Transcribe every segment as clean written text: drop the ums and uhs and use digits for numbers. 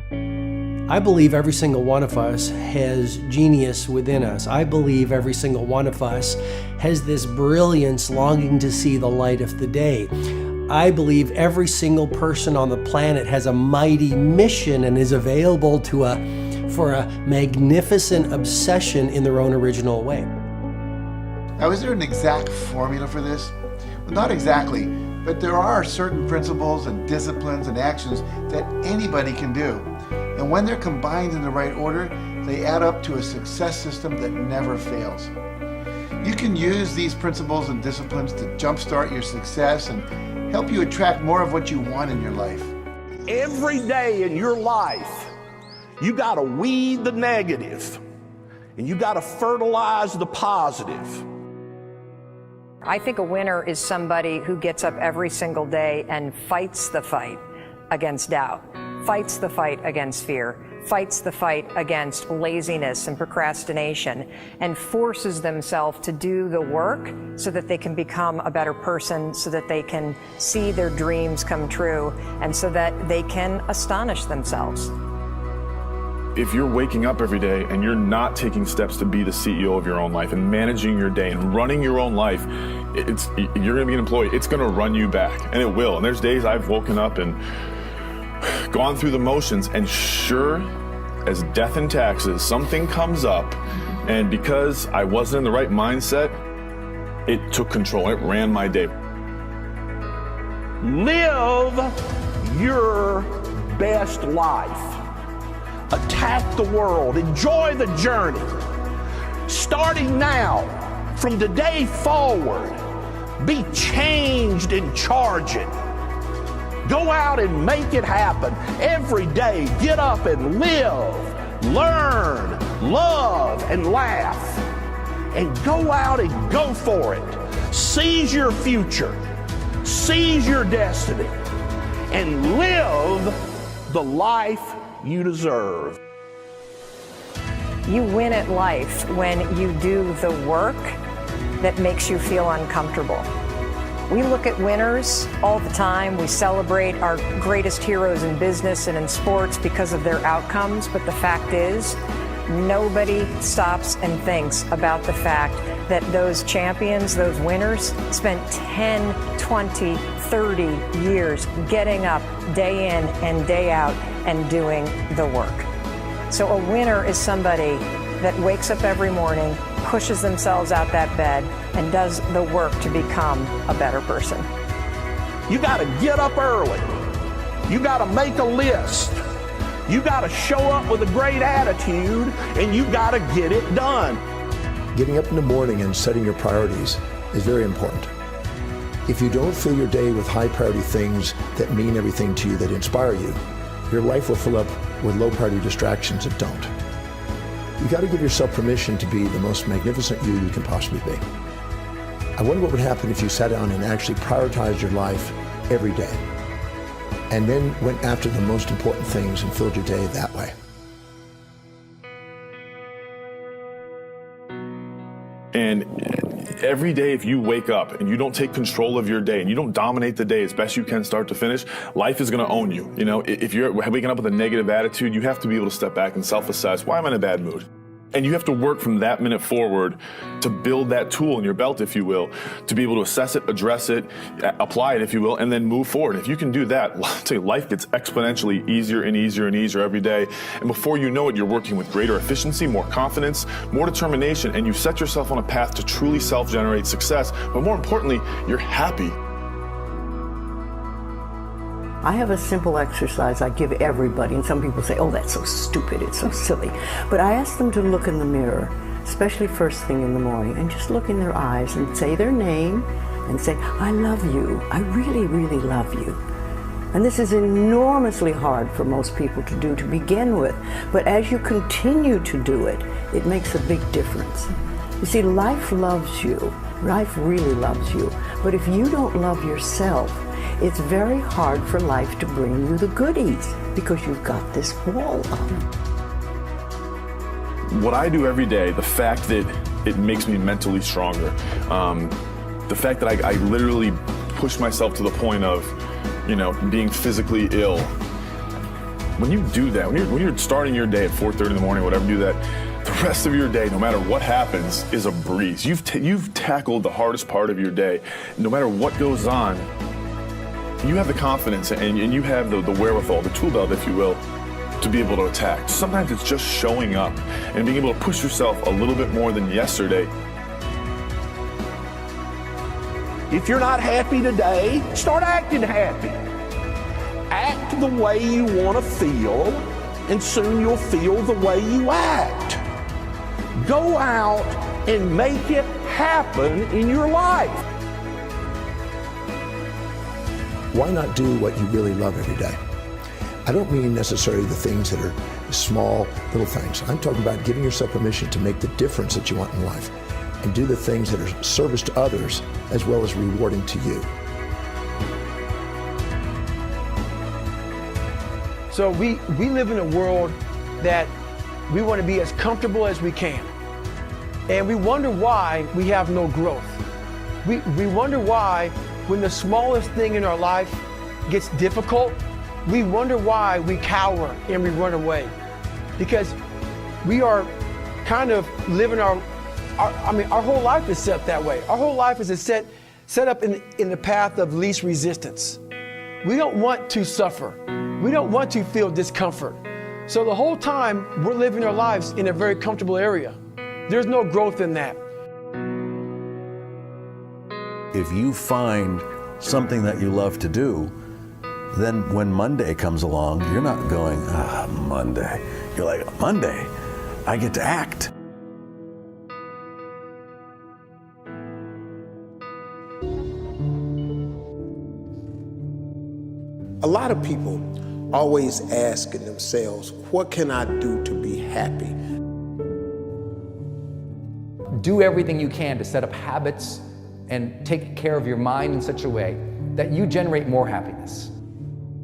I believe every single one of us has genius within us. I believe every single one of us has this brilliance longing to see the light of the day. I believe every single person on the planet has a mighty mission and is available for a magnificent obsession in their own original way. Now, is there an exact formula for this? Well, not exactly, but there are certain principles and disciplines and actions that anybody can do. And when they're combined in the right order, they add up to a success system that never fails. You can use these principles and disciplines to jumpstart your success and help you attract more of what you want in your life. Every day in your life, you gotta weed the negative and you gotta fertilize the positive. I think a winner is somebody who gets up every single day and fights the fight against doubt, fights the fight against fear, fights the fight against laziness and procrastination, and forces themselves to do the work so that they can become a better person, so that they can see their dreams come true, and so that they can astonish themselves. If you're waking up every day and you're not taking steps to be the CEO of your own life and managing your day and running your own life, you're going to be an employee. It's going to run you back, and it will. And there's days I've woken up and gone through the motions, and sure as death and taxes, something comes up, and because I wasn't in the right mindset, it took control. It ran my day. Live your best life. Attack the world. Enjoy the journey. Starting now, from today forward, be changed and charge it. Go out and make it happen. Every day, get up and live, learn, love, and laugh. And go out and go for it. Seize your future. Seize your destiny. And live the life you deserve. You win at life when you do the work that makes you feel uncomfortable. We look at winners all the time. We celebrate our greatest heroes in business and in sports because of their outcomes, but the fact is, nobody stops and thinks about the fact that those champions, those winners, spent 10, 20, 30 years getting up day in and day out and doing the work. So a winner is somebody that wakes up every morning, pushes themselves out that bed, and does the work to become a better person. You gotta get up early. You gotta make a list. You gotta show up with a great attitude, and you gotta get it done. Getting up in the morning and setting your priorities is very important. If you don't fill your day with high priority things that mean everything to you, that inspire you, your life will fill up with low priority distractions that don't. You got to give yourself permission to be the most magnificent you can possibly be. I wonder what would happen if you sat down and actually prioritized your life every day, and then went after the most important things and filled your day that way. And every day, if you wake up and you don't take control of your day and you don't dominate the day as best you can start to finish, life is going to own you. You know, if you're waking up with a negative attitude, you have to be able to step back and self-assess. Why am I in a bad mood? And you have to work from that minute forward to build that tool in your belt, if you will, to be able to assess it, address it, apply it, if you will, and then move forward. If you can do that, I'll tell you, life gets exponentially easier and easier and easier every day. And before you know it, you're working with greater efficiency, more confidence, more determination, and you've set yourself on a path to truly self-generate success. But more importantly, you're happy. I have a simple exercise I give everybody, and some people say, oh, that's so stupid, it's so silly. But I ask them to look in the mirror, especially first thing in the morning, and just look in their eyes and say their name and say, I love you, I really, really love you. And this is enormously hard for most people to do to begin with, but as you continue to do it, it makes a big difference. You see, life loves you, life really loves you, but if you don't love yourself, it's very hard for life to bring you the goodies because you've got this wall up. What I do every day, the fact that it makes me mentally stronger, the fact that I literally push myself to the point of, you know, being physically ill, When you do that, when you're starting your day at 4:30 in the morning, whatever, do that, the rest of your day, no matter what happens, is a breeze. You've tackled the hardest part of your day. No matter what goes on, you have the confidence and you have the wherewithal, the tool belt, if you will, to be able to attack. Sometimes it's just showing up and being able to push yourself a little bit more than yesterday. If you're not happy today, start acting happy. Act the way you want to feel, and soon you'll feel the way you act. Go out and make it happen in your life. Why not do what you really love every day? I don't mean necessarily the things that are small, little things. I'm talking about giving yourself permission to make the difference that you want in life and do the things that are service to others as well as rewarding to you. So we live in a world that we want to be as comfortable as we can. And we wonder why we have no growth. We wonder why when the smallest thing in our life gets difficult, we wonder why we cower and we run away. Because we are kind of living our whole life is set that way. Our whole life is set up in the path of least resistance. We don't want to suffer. We don't want to feel discomfort. So the whole time we're living our lives in a very comfortable area. There's no growth in that. If you find something that you love to do, then when Monday comes along, you're not going, Monday. You're like, Monday, I get to act. A lot of people always asking themselves, what can I do to be happy? Do everything you can to set up habits and take care of your mind in such a way that you generate more happiness.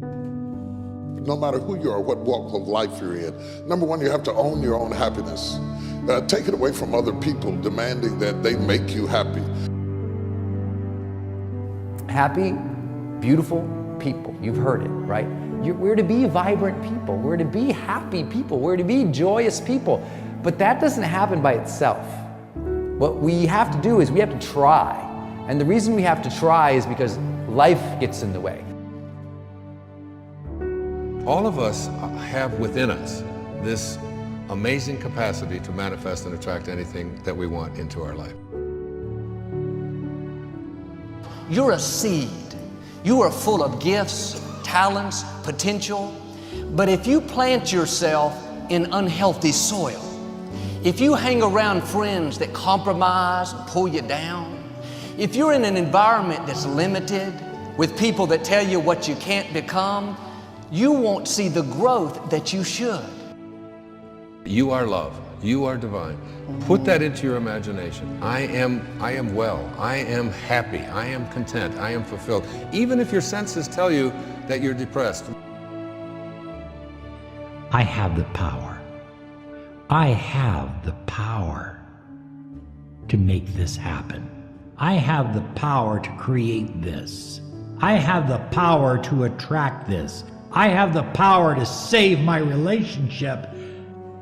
No matter who you are, what walk of life you're in, number one, you have to own your own happiness. Take it away from other people demanding that they make you happy. Happy, beautiful people. You've heard it, right? We're to be vibrant people. We're to be happy people. We're to be joyous people. But that doesn't happen by itself. What we have to do is we have to try. And the reason we have to try is because life gets in the way. All of us have within us this amazing capacity to manifest and attract anything that we want into our life. You're a seed. You are full of gifts, talents, potential. But if you plant yourself in unhealthy soil, if you hang around friends that compromise and pull you down, if you're in an environment that's limited with people that tell you what you can't become, you won't see the growth that you should. You are love. You are divine. Put that into your imagination. I am well. I am happy. I am content. I am fulfilled. Even if your senses tell you that you're depressed. I have the power. I have the power to make this happen. I have the power to create this. I have the power to attract this. I have the power to save my relationship.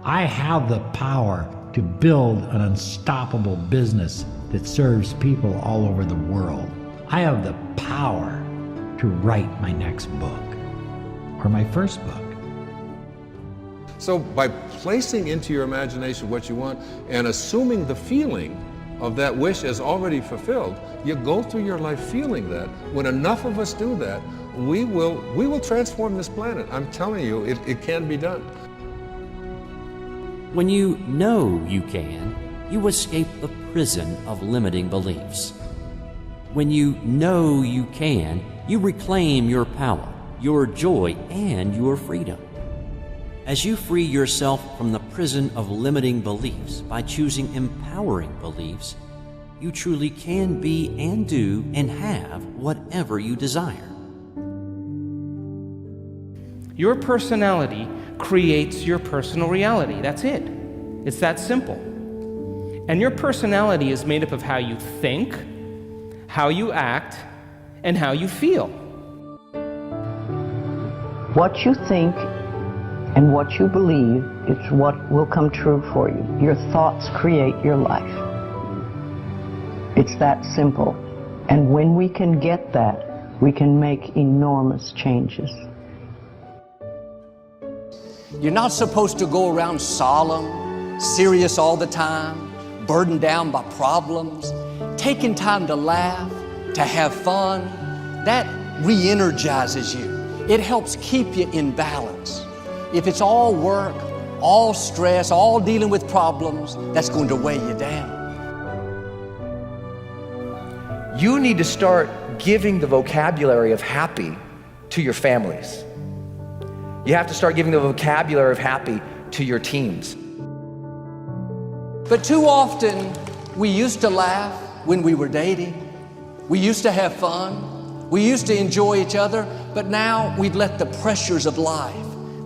I have the power to build an unstoppable business that serves people all over the world. I have the power to write my next book or my first book. So by placing into your imagination what you want and assuming the feeling of that wish as already fulfilled, you go through your life feeling that. When enough of us do that, we will transform this planet. I'm telling you, it can be done. When you know you can, you escape the prison of limiting beliefs. When you know you can, you reclaim your power, your joy, and your freedom. As you free yourself from the prison of limiting beliefs by choosing empowering beliefs, you truly can be and do and have whatever you desire. Your personality creates your personal reality. That's it. It's that simple. And your personality is made up of how you think, how you act, and how you feel. What you think And what you believe is what will come true for you. Your thoughts create your life. It's that simple. And when we can get that, we can make enormous changes. You're not supposed to go around solemn, serious all the time, burdened down by problems. Taking time to laugh, to have fun, that re-energizes you. It helps keep you in balance. If it's all work, all stress, all dealing with problems, that's going to weigh you down. You need to start giving the vocabulary of happy to your families. You have to start giving the vocabulary of happy to your teams. But too often, we used to laugh when we were dating. We used to have fun. We used to enjoy each other, but now we've let the pressures of life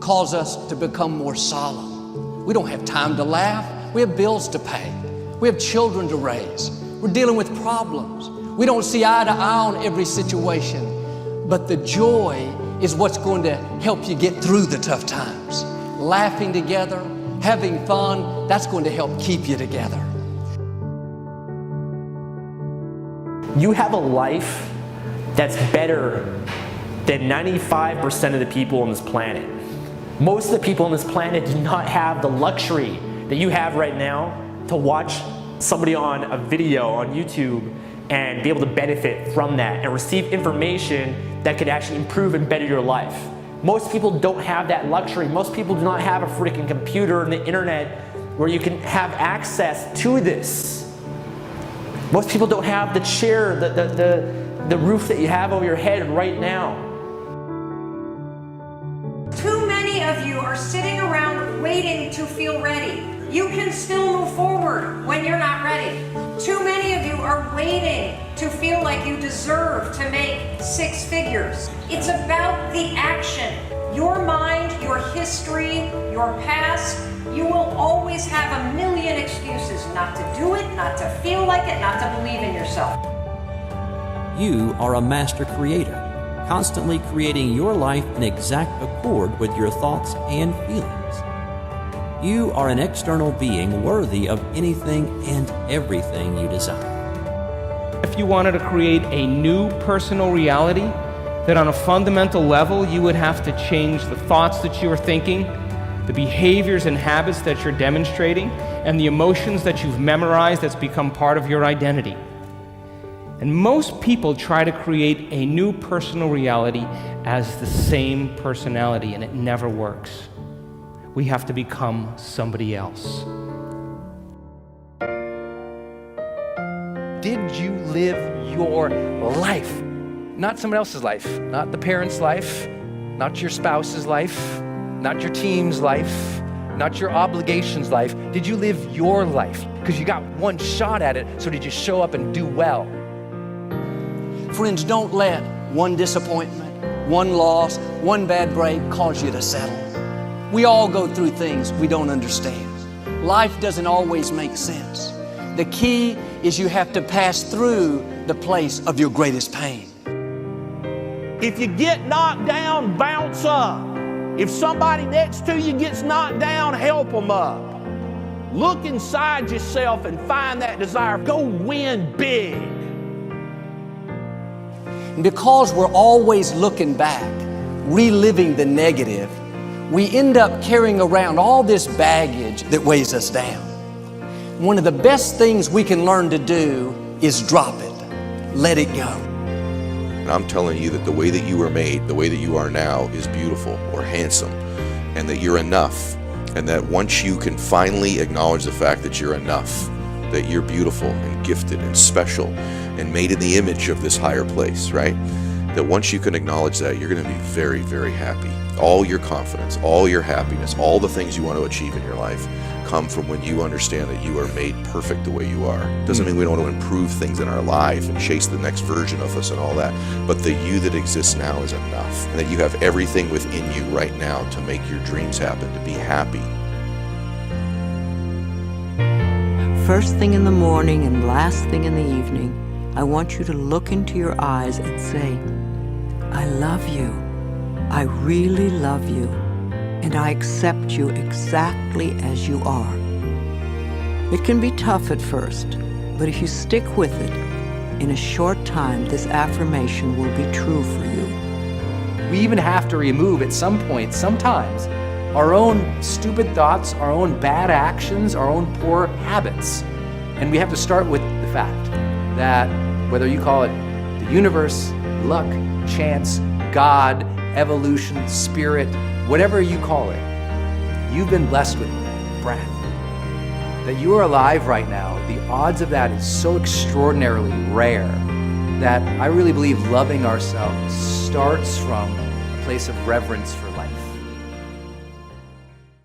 cause us to become more solemn. We don't have time to laugh. We have bills to pay. We have children to raise. We're dealing with problems. We don't see eye to eye on every situation, but the joy is what's going to help you get through the tough times. Laughing together, having fun, that's going to help keep you together. You have a life that's better than 95% of the people on this planet. Most of the people on this planet do not have the luxury that you have right now to watch somebody on a video on YouTube and be able to benefit from that and receive information that could actually improve and better your life. Most people don't have that luxury. Most people do not have a freaking computer and the internet where you can have access to this. Most people don't have the chair, the roof that you have over your head right now. Too many of you are sitting around waiting to feel ready. You can still move forward when you're not ready. Too many of you are waiting to feel like you deserve to make 6 figures. It's about the action. Your mind, your history, your past, you will always have a million excuses not to do it, not to feel like it, not to believe in yourself. You are a master creator, constantly creating your life in exact accord with your thoughts and feelings. You are an external being worthy of anything and everything you desire. If you wanted to create a new personal reality, that on a fundamental level you would have to change the thoughts that you are thinking, the behaviors and habits that you're demonstrating, and the emotions that you've memorized that's become part of your identity. And most people try to create a new personal reality as the same personality, and it never works. We have to become somebody else. Did you live your life? Not someone else's life, not the parent's life, not your spouse's life, not your team's life, not your obligations life. Did you live your life? Because you got one shot at it, so did you show up and do well? Friends, don't let one disappointment, one loss, one bad break cause you to settle. We all go through things we don't understand. Life doesn't always make sense. The key is you have to pass through the place of your greatest pain. If you get knocked down, bounce up. If somebody next to you gets knocked down, help them up. Look inside yourself and find that desire. Go win big. Because we're always looking back, reliving the negative, we end up carrying around all this baggage that weighs us down. One of the best things we can learn to do is drop it, let it go. And I'm telling you that the way that you were made, the way that you are now is beautiful or handsome, and that you're enough. And that once you can finally acknowledge the fact that you're enough, that you're beautiful and gifted and special and made in the image of this higher place, right? That once you can acknowledge that, you're going to be very, very happy. All your confidence, all your happiness, all the things you want to achieve in your life come from when you understand that you are made perfect the way you are. Doesn't mean we don't want to improve things in our life and chase the next version of us and all that, but the you that exists now is enough, and that you have everything within you right now to make your dreams happen, to be happy. First thing in the morning and last thing in the evening, I want you to look into your eyes and say, I love you. I really love you. and I accept you exactly as you are. It can be tough at first, but if you stick with it, in a short time, this affirmation will be true for you. We even have to remove at some point, sometimes, our own stupid thoughts, our own bad actions, our own poor habits. And we have to start with the fact that whether you call it the universe, luck, chance, God, evolution, spirit, whatever you call it, you've been blessed with breath. That you are alive right now, the odds of that is so extraordinarily rare that I really believe loving ourselves starts from a place of reverence for